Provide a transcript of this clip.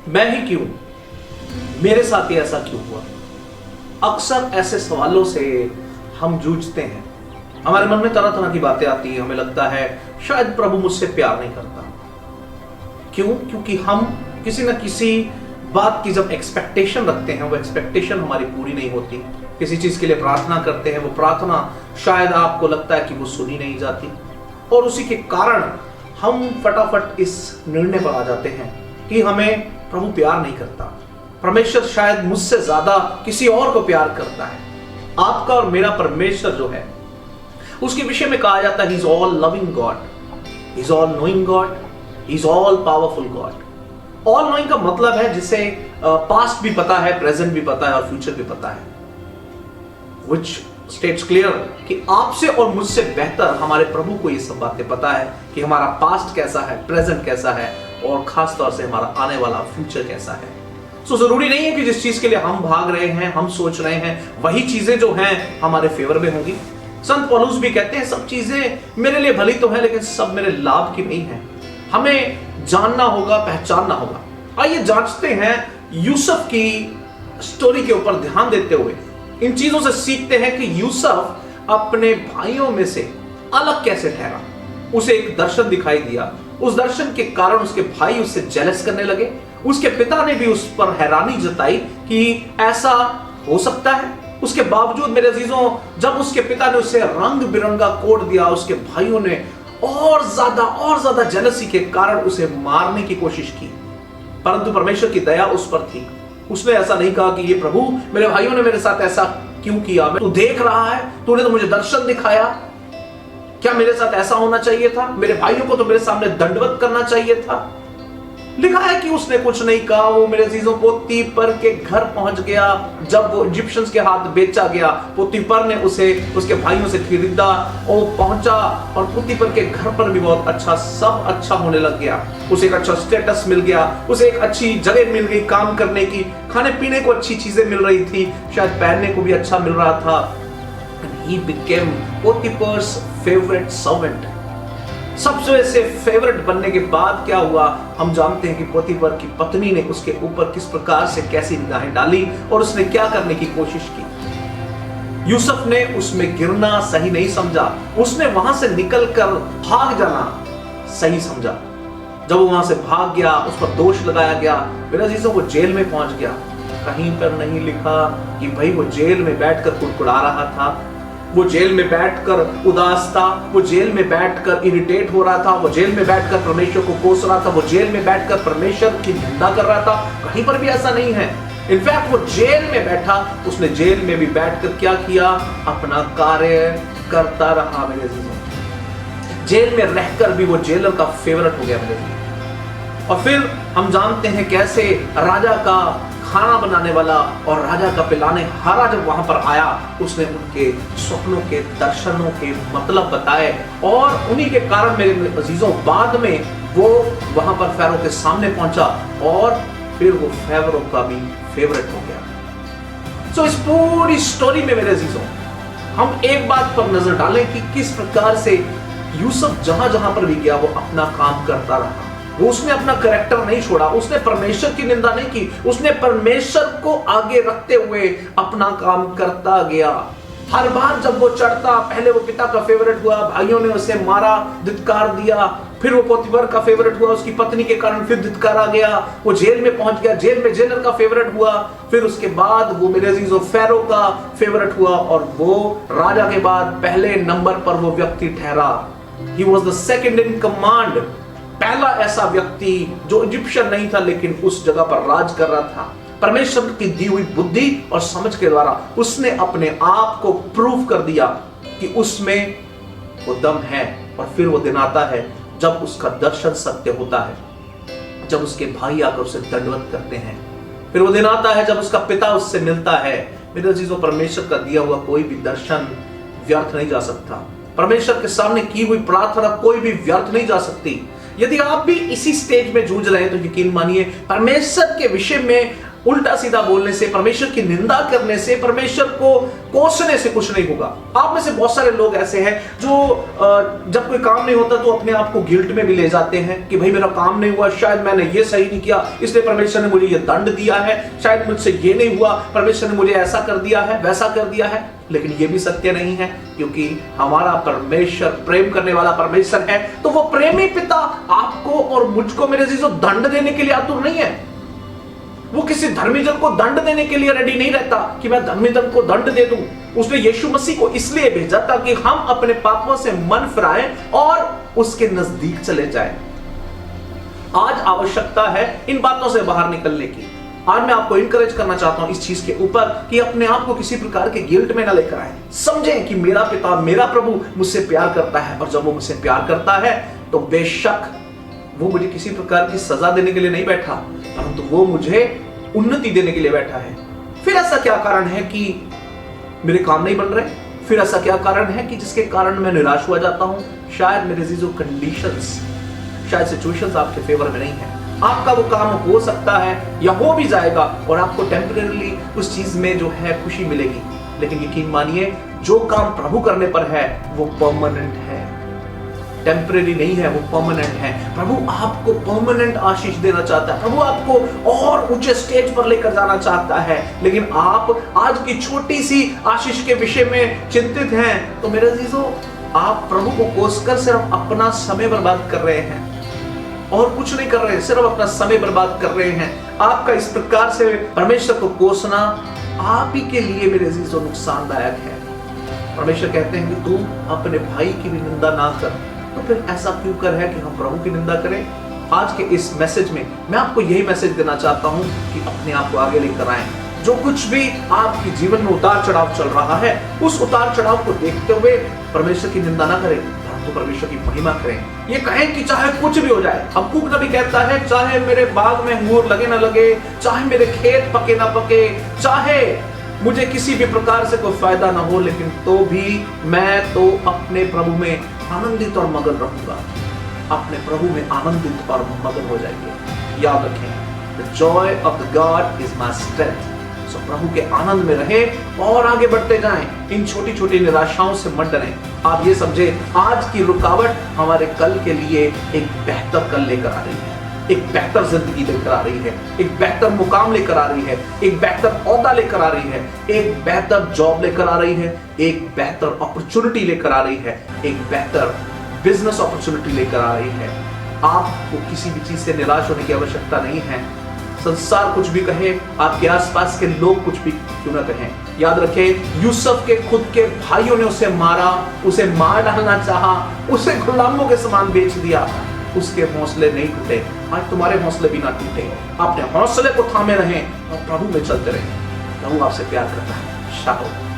मैं ही क्यों, मेरे साथ ही ऐसा क्यों हुआ। अक्सर ऐसे सवालों से हम जूझते हैं, हमारे मन में तरह तरह की बातें आती हैं। हमें लगता है शायद प्रभु मुझसे प्यार नहीं करता। क्यों? क्योंकि हम किसी न किसी बात की जब एक्सपेक्टेशन रखते हैं, वो एक्सपेक्टेशन हमारी पूरी नहीं होती। किसी चीज के लिए प्रार्थना करते हैं, वो प्रार्थना शायद आपको लगता है कि वो सुनी नहीं जाती, और उसी के कारण हम फटाफट इस निर्णय पर आ जाते हैं कि हमें प्रभु प्यार नहीं करता, परमेश्वर शायद मुझसे ज्यादा किसी और को प्यार करता है। आपका और मेरा परमेश्वर जो है, उसके विषय में कहा जाता है, he is all loving God, he is all knowing God, he is all powerful God. All knowing का मतलब है जिसे पास्ट भी पता है, प्रेजेंट भी पता है और फ्यूचर भी पता है, which states clear कि आपसे और मुझसे बेहतर हमारे प्रभु को ये सब बातें पता है कि हमारा पास्ट कैसा है, प्रेजेंट कैसा है, और खास तौर से हमारा आने वाला फ्यूचर कैसा है। सो जरूरी नहीं है कि जिस चीज के लिए हम भाग रहे हैं, हम सोच रहे हैं, वही चीजें जो हैं हमारे फेवर में होंगी। संत पौलुस भी कहते हैं, सब चीजें मेरे लिए भली तो है, लेकिन सब मेरे लाभ की नहीं है। हमें जानना होगा, पहचानना होगा। आइए जांचते हैं यूसुफ की स्टोरी के ऊपर ध्यान देते हुए इन चीजों से सीखते हैं कि यूसुफ अपने भाइयों में से अलग कैसे ठहरा। उसे एक दर्शन दिखाई दिया, उस दर्शन के कारण उसके भाई उससे जेलस करने लगे। उसके पिता ने भी उस पर हैरानी जताई कि ऐसा हो सकता है। उसके बावजूद मेरे अजीजों, जब उसके पिता ने उसे रंग बिरंगा कोट दिया, उसके भाइयों ने और ज्यादा जेलसी के कारण उसे मारने की कोशिश की, परंतु परमेश्वर की दया उस पर थी। उसने ऐसा नहीं कहा कि ये प्रभु, मेरे भाइयों ने मेरे साथ ऐसा क्यों किया, तू देख रहा है, तूने तो मुझे दर्शन दिखाया, क्या मेरे साथ ऐसा होना चाहिए था? मेरे भाइयों को तो मेरे सामने दंडवत करना चाहिए था। लिखा है कि उसने कुछ नहीं कहा। वो मेरे अजीजों पोतीफर के घर पहुंच गया। जब वो इजिप्शियंस के हाथ बेचा गया, पोतीफर ने उसे उसके भाइयों से खरीदा, और पहुंचा, और पोतीफर के घर पर भी बहुत अच्छा, सब अच्छा होने लग गया। उसे एक अच्छा स्टेटस मिल गया, उसे एक अच्छी जगह मिल गई काम करने की, खाने पीने को अच्छी चीजें मिल रही थी, शायद पहनने को भी अच्छा मिल रहा था। And he became Potiphar's favorite servant. सबसे से फेवरेट बनने के बाद क्या हुआ, हम जानते हैं कि पोतीफर की पत्नी ने उसके ऊपर किस प्रकार से कैसी निगाहें डाली और उसने क्या करने की कोशिश की। यूसुफ ने उसमें गिरना सही नहीं समझा, उसने वहां से निकलकर भाग जाना सही समझा। जब वो वहां से भाग गया, उस पर दोष लगाया गया, मेरे अजीजों वो जेल में पहुंच गया। कहीं पर नहीं लिखा कि भाई वो जेल में बैठकर कुड़कुड़ा रहा था, वो जेल में बैठकर उदास था, वो जेल में बैठकर इरिटेट हो रहा था, वो जेल में बैठकर परमेश्वर को कोस रहा था, वो जेल में बैठकर परमेश्वर की निंदा कर रहा था। कहीं पर भी ऐसा नहीं है। इनफैक्ट वो जेल में बैठा, उसने जेल में भी बैठकर क्या किया, अपना कार्य करता रहा। मेरे अजीजों, जेल में रहकर भी वो जेलर का फेवरेट हो गया मेरे अजीजों। और फिर हम जानते हैं कैसे राजा का खाना बनाने वाला और राजा का पिलाने हारा जब वहां पर आया, उसने उनके स्वप्नों के, दर्शनों के मतलब बताए, और उन्हीं के कारण मेरे अजीजों बाद में वो वहां पर फैरो के सामने पहुंचा, और फिर वो फैरो का भी फेवरेट हो गया। सो इस पूरी स्टोरी में मेरे अजीजों, हम एक बात पर नजर डालें कि किस प्रकार से यूसुफ जहां जहां पर भी गया वो अपना काम करता रहा। वो उसने अपना कैरेक्टर नहीं छोड़ा, उसने परमेश्वर की निंदा नहीं की, उसने परमेश्वर को आगे रखते हुए अपना काम करता गया। हर बार जब वो चढ़ता, पहले वो पिता का फेवरेट हुआ, भाइयों ने उसे मारा, धिक्कार दिया, फिर वो पोतीफर का फेवरेट हुआ, उसकी पत्नी के कारण फिर धिक्कारा गया, वो जेल में पहुंच गया, जेल में जेलर का फेवरेट हुआ, फिर उसके बाद वो मेरे अजीजों फैरो का फेवरेट हुआ, और वो राजा के बाद पहले नंबर पर वो व्यक्ति ठहरा। He was the second in command, पहला ऐसा व्यक्ति जो इजिप्शियन नहीं था लेकिन उस जगह पर राज कर रहा था। परमेश्वर की दी हुई बुद्धि और समझ के द्वारा उसने अपने आप को प्रूव कर दिया कि उसमें वो दम है। और फिर वो दिन आता है जब उसका दर्शन सत्य होता है, जब उसके भाई आकर उसे दंडवत करते हैं। फिर वो दिन आता है जब उसका पिता उससे मिलता है। मेरे अजीजों, परमेश्वर का दिया हुआ कोई भी दर्शन व्यर्थ नहीं जा सकता। परमेश्वर के सामने की हुई प्रार्थना कोई भी व्यर्थ नहीं जा सकती। यदि आप भी इसी स्टेज में जूझ रहे हैं तो यकीन मानिए परमेश्वर के विषय में उल्टा सीधा बोलने से, परमेश्वर की निंदा करने से, परमेश्वर को कोसने से कुछ नहीं होगा। आप में से बहुत सारे लोग ऐसे हैं जो जब कोई काम नहीं होता तो अपने आप को गिल्ट में भी ले जाते हैं कि भाई मेरा काम नहीं हुआ, शायद मैंने ये सही नहीं किया इसलिए परमेश्वर ने मुझे ये दंड दिया है, शायद मुझसे ये नहीं हुआ, परमेश्वर ने मुझे ऐसा कर दिया है, वैसा कर दिया है। लेकिन ये भी सत्य नहीं है, क्योंकि हमारा परमेश्वर प्रेम करने वाला परमेश्वर है। तो वो प्रेमी पिता आपको और मुझको मेरे अजीजों दंड देने के लिए आतुर नहीं है। वो किसी धर्मी जन को दंड देने के लिए रेडी नहीं रहता कि मैं धर्मी जन को दंड दे दूं। उसने यीशु मसीह को इसलिए भेजा ताकि हम अपने पापों से मन फिराएं और उसके नजदीक चले जाएं। आज आवश्यकता है इन बातों से बाहर निकलने की। आज मैं आपको इनकरेज करना चाहता हूं इस चीज के ऊपर कि अपने आप को किसी प्रकार के गिल्ट में ना लेकर आए। समझें कि मेरा पिता, मेरा प्रभु मुझसे प्यार करता है, और जब वो मुझसे प्यार करता है तो बेशक वो मुझे किसी प्रकार की सजा देने के लिए नहीं बैठा, परंतु वो मुझे उन्नति देने के लिए बैठा है। फिर ऐसा क्या कारण है कि मेरे काम नहीं बन रहे? फिर ऐसा क्या कारण है कि जिसके कारण मैं निराश हुआ जाता हूं? शायद मेरे अजीजों कंडीशंस, शायद सिचुएशंस आपके फेवर में नहीं है। आपका वो काम हो सकता है या हो भी जाएगा और आपको टेम्परेरी उस चीज में जो है खुशी मिलेगी, लेकिन यकीन मानिए जो काम प्रभु करने पर है वो परमानेंट है, टेम्परेरी नहीं है, वो परमानेंट है। प्रभु आपको परमानेंट आशीष देना चाहता है, प्रभु आपको और ऊंचे स्टेज पर लेकर जाना चाहता है। लेकिन आप आज की छोटी सी आशीष के विषय में चिंतित हैं, तो मेरे अजीजों आप प्रभु को कोसकर सिर्फ अपना समय बर्बाद कर रहे हैं और कुछ नहीं कर रहे हैं, सिर्फ अपना समय बर्बाद कर रहे हैं। आपका इस प्रकार से परमेश्वर को कोसना आप ही के लिए मेरे अजीजों नुकसानदायक है। परमेश्वर कहते हैं कि तू अपने भाई की भी निंदा ना कर, तो फिर ऐसा क्यों कर है कि हम प्रभु की निंदा करें? आज के इस मैसेज में मैं आपको यही मैसेज देना चाहता हूं कि अपने आप को आगे लेकर आएं। जो कुछ भी आपके जीवन में उतार चढ़ाव चल रहा है, उस उतार चढ़ाव को देखते हुए परमेश्वर की निंदा ना करें, परंतु परमेश्वर की महिमा करें। ये कहें कि चाहे कुछ भी हो जाए। हबक्कूक नबी कहता है, चाहे मेरे बाग में अंगूर लगे ना लगे, चाहे मेरे खेत पके ना पके, चाहे मुझे किसी भी प्रकार से कोई फायदा ना हो, लेकिन तो भी मैं तो अपने प्रभु में आनंदित और मगन रहूंगा। अपने प्रभु में आनंदित और मगन हो जाएंगे। याद रखें, the joy of the God is my strength. So प्रभु के आनंद में रहें और आगे बढ़ते जाएं। इन छोटी छोटी निराशाओं से मत डरें। आप ये समझे, आज की रुकावट हमारे कल के लिए एक बेहतर कल लेकर आ रही है, एक बेहतर जिंदगी लेकर आ रही है, एक बेहतर मुकाम लेकर आ रही है, एक बेहतर ओहदा लेकर आ रही है, एक बेहतर जॉब लेकर आ रही है, एक बेहतर अपॉर्चुनिटी लेकर आ रही है, एक बेहतर बिजनेस अपॉर्चुनिटी लेकर आ रही है। आपको किसी भी चीज से निराश होने की आवश्यकता नहीं है। संसार कुछ भी कहे, आपके आसपास के लोग कुछ भी क्यों ना कहें, याद रखें, यूसुफ के खुद के भाइयों ने उसे मारा, उसे मार डालना चाहा, उसे गुलामों के समान बेच दिया, उसके हौसले नहीं टूटे। आज तुम्हारे हौसले भी ना टूटे। अपने हौसले को थामे रहें और प्रभु में चलते रहें। प्रभु आपसे प्यार करता है। शाबाश।